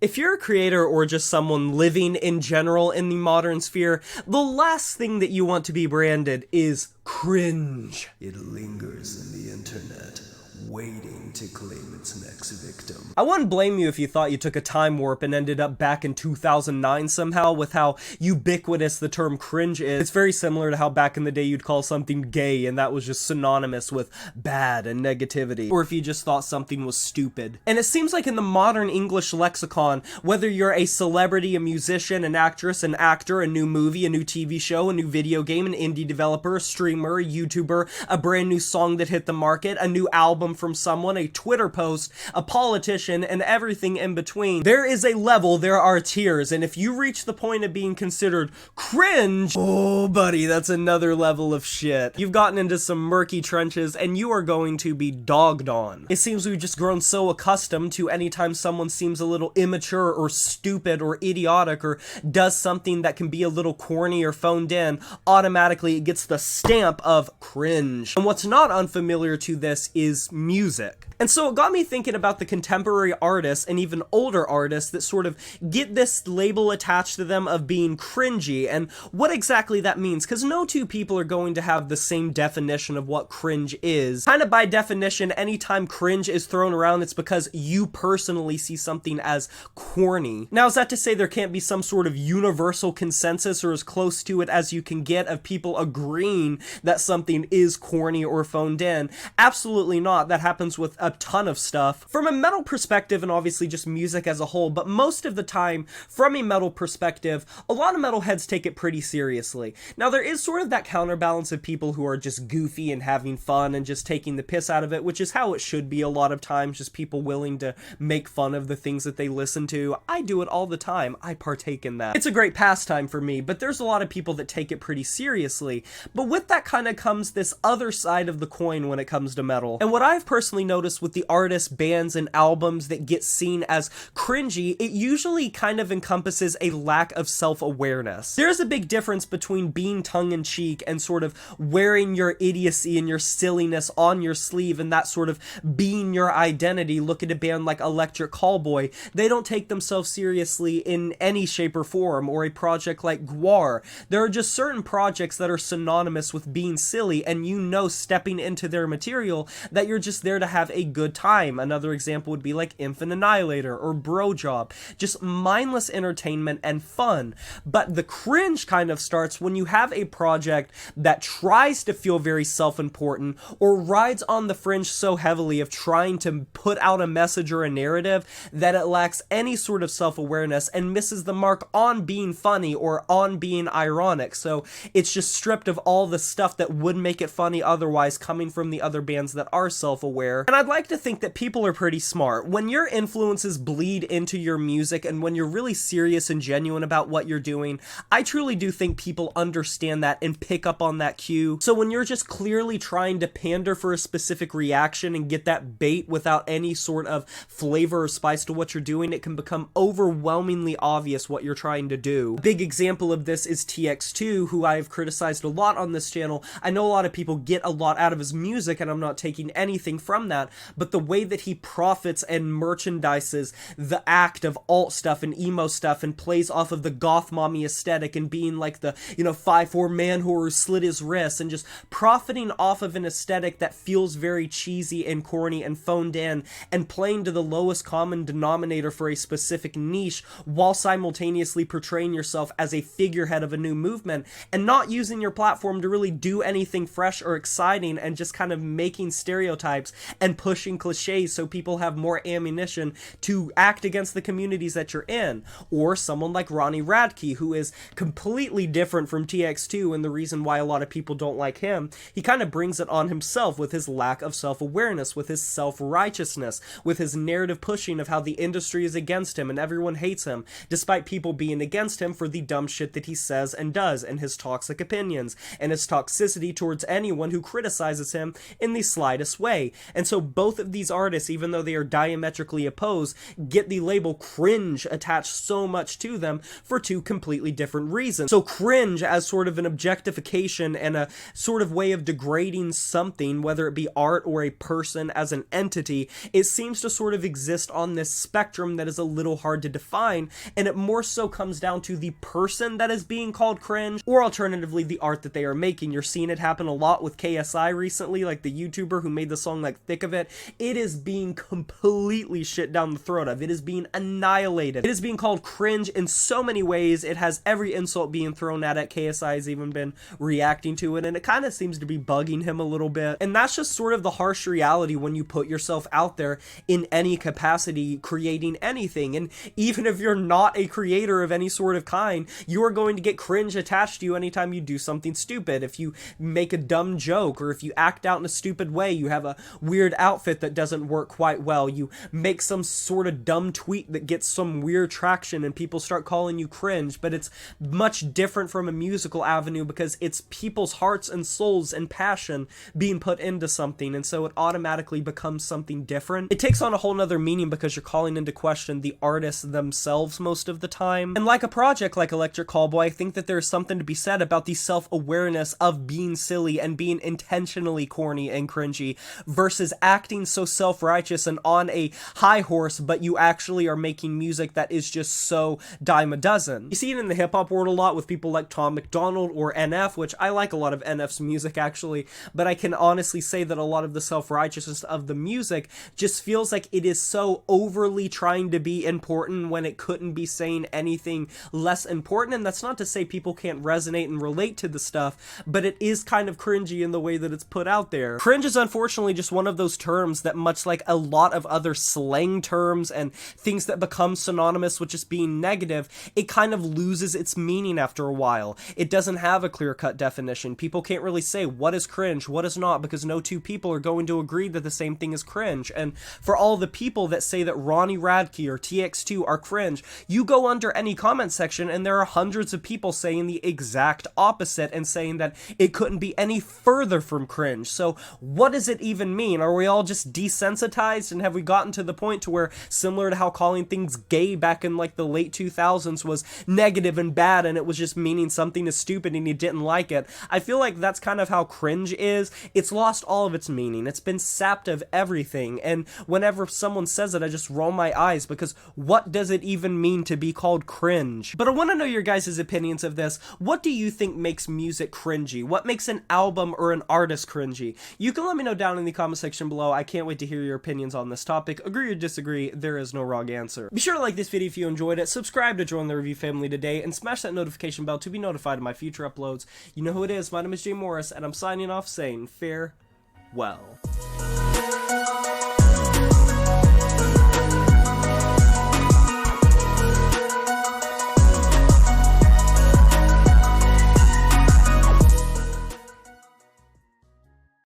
If you're a creator or just someone living in general in the modern sphere, the last thing that you want to be branded is cringe. It lingers in the internet, waiting to claim its next victim. I wouldn't blame you if you thought you took a time warp and ended up back in 2009 somehow with how ubiquitous the term cringe is. It's very similar to how back in the day you'd call something gay and that was just synonymous with bad and negativity. Or if you just thought something was stupid. And it seems like in the modern English lexicon, whether you're a celebrity, a musician, an actress, an actor, a new movie, a new TV show, a new video game, an indie developer, a streamer, a YouTuber, a brand new song that hit the market, a new album from someone, a Twitter post, a politician, and everything in between. There is a level, there are tiers, and if you reach the point of being considered cringe, oh buddy, that's another level of shit. You've gotten into some murky trenches and you are going to be dogged on. It seems we've just grown so accustomed to anytime someone seems a little immature or stupid or idiotic or does something that can be a little corny or phoned in, automatically it gets the stamp of cringe. And what's not unfamiliar to this is music. And so it got me thinking about the contemporary artists and even older artists that sort of get this label attached to them of being cringy and what exactly that means, because no two people are going to have the same definition of what cringe is. Kind of by definition, anytime cringe is thrown around, it's because you personally see something as corny. Now, is that to say there can't be some sort of universal consensus or as close to it as you can get of people agreeing that something is corny or phoned in? Absolutely not. That happens with a ton of stuff. From a metal perspective, and obviously just music as a whole, but most of the time, from a metal perspective, a lot of metalheads take it pretty seriously. Now, there is sort of that counterbalance of people who are just goofy and having fun and just taking the piss out of it, which is how it should be a lot of times, just people willing to make fun of the things that they listen to. I do it all the time. I partake in that. It's a great pastime for me, but there's a lot of people that take it pretty seriously. But with that kind of comes this other side of the coin when it comes to metal. And what I've personally noticed with the artists, bands, and albums that get seen as cringy, it usually kind of encompasses a lack of self-awareness. There's a big difference between being tongue-in-cheek and sort of wearing your idiocy and your silliness on your sleeve and that sort of being your identity. Look at a band like Electric Callboy. They don't take themselves seriously in any shape or form, or a project like Gwar. There are just certain projects that are synonymous with being silly, and you know stepping into their material that you're just there to have a good time. Another example would be like Infant Annihilator or Bro Job. Just mindless entertainment and fun. But the cringe kind of starts when you have a project that tries to feel very self-important or rides on the fringe so heavily of trying to put out a message or a narrative that it lacks any sort of self-awareness and misses the mark on being funny or on being ironic. So it's just stripped of all the stuff that would make it funny otherwise coming from the other bands that are self-aware. And I'd like to think that people are pretty smart. When your influences bleed into your music and when you're really serious and genuine about what you're doing, I truly do think people understand that and pick up on that cue. So when you're just clearly trying to pander for a specific reaction and get that bait without any sort of flavor or spice to what you're doing, it can become overwhelmingly obvious what you're trying to do. A big example of this is TX2, who I've criticized a lot on this channel. I know a lot of people get a lot out of his music, and I'm not taking anything from that, but the way that he profits and merchandises the act of alt stuff and emo stuff and plays off of the goth mommy aesthetic and being like the, 5'4" man who slit his wrists and just profiting off of an aesthetic that feels very cheesy and corny and phoned in and playing to the lowest common denominator for a specific niche while simultaneously portraying yourself as a figurehead of a new movement and not using your platform to really do anything fresh or exciting and just kind of making stereotypes and pushing cliches so people have more ammunition to act against the communities that you're in. Or someone like Ronnie Radke, who is completely different from TX2, and the reason why a lot of people don't like him, he kind of brings it on himself with his lack of self-awareness, with his self-righteousness, with his narrative pushing of how the industry is against him and everyone hates him, despite people being against him for the dumb shit that he says and does, and his toxic opinions, and his toxicity towards anyone who criticizes him in the slightest way. gay. And so both of these artists, even though they are diametrically opposed, get the label cringe attached so much to them for two completely different reasons. So cringe as sort of an objectification and a sort of way of degrading something, whether it be art or a person as an entity, it seems to sort of exist on this spectrum that is a little hard to define, and it more so comes down to the person that is being called cringe, or alternatively the art that they are making. You're seeing it happen a lot with KSI recently, like the YouTuber who made the song like Thick of It. It is being completely shit down the throat of. It is being annihilated. It is being called cringe in so many ways. It has every insult being thrown at it. KSI has even been reacting to it, and it kind of seems to be bugging him a little bit. And that's just sort of the harsh reality when you put yourself out there in any capacity creating anything. And even if you're not a creator of any sort of kind, you are going to get cringe attached to you anytime you do something stupid. If you make a dumb joke, or if you act out in a stupid way, you have a weird outfit that doesn't work quite well, you make some sort of dumb tweet that gets some weird traction and people start calling you cringe. But it's much different from a musical avenue because it's people's hearts and souls and passion being put into something, and so it automatically becomes something different. It takes on a whole nother meaning because you're calling into question the artists themselves most of the time. And like a project like Electric Callboy, I think that there's something to be said about the self-awareness of being silly and being intentionally corny and cringy versus acting so self-righteous and on a high horse, but you actually are making music that is just so dime a dozen. You see it in the hip-hop world a lot with people like Tom McDonald or NF, which I like a lot of NF's music actually, but I can honestly say that a lot of the self-righteousness of the music just feels like it is so overly trying to be important when it couldn't be saying anything less important. And that's not to say people can't resonate and relate to the stuff, but it is kind of cringy in the way that it's put out there. Cringe is unfortunately just one of those terms that, much like a lot of other slang terms and things that become synonymous with just being negative, it kind of loses its meaning after a while. It doesn't have a clear-cut definition. People can't really say what is cringe, what is not, because no two people are going to agree that the same thing is cringe. And for all the people that say that Ronnie Radke or TX2 are cringe, you go under any comment section and there are hundreds of people saying the exact opposite and saying that it couldn't be any further from cringe. So what does it even mean? Are we all just desensitized, and have we gotten to the point to where, similar to how calling things gay back in like the late 2000s was negative and bad and it was just meaning something is stupid and you didn't like it? I feel like that's kind of how cringe is. It's lost all of its meaning. It's been sapped of everything, and whenever someone says it, I just roll my eyes because what does it even mean to be called cringe? But I want to know your guys' opinions of this. What do you think makes music cringy? What makes an album or an artist cringy? You can let me know down in the comment section below. I can't wait to hear your opinions on this topic. Agree or disagree, there is no wrong answer. Be sure to like this video if you enjoyed it, subscribe to join the review family today, and smash that notification bell to be notified of my future uploads. You know who it is, my name is Jay Morris, and I'm signing off saying farewell.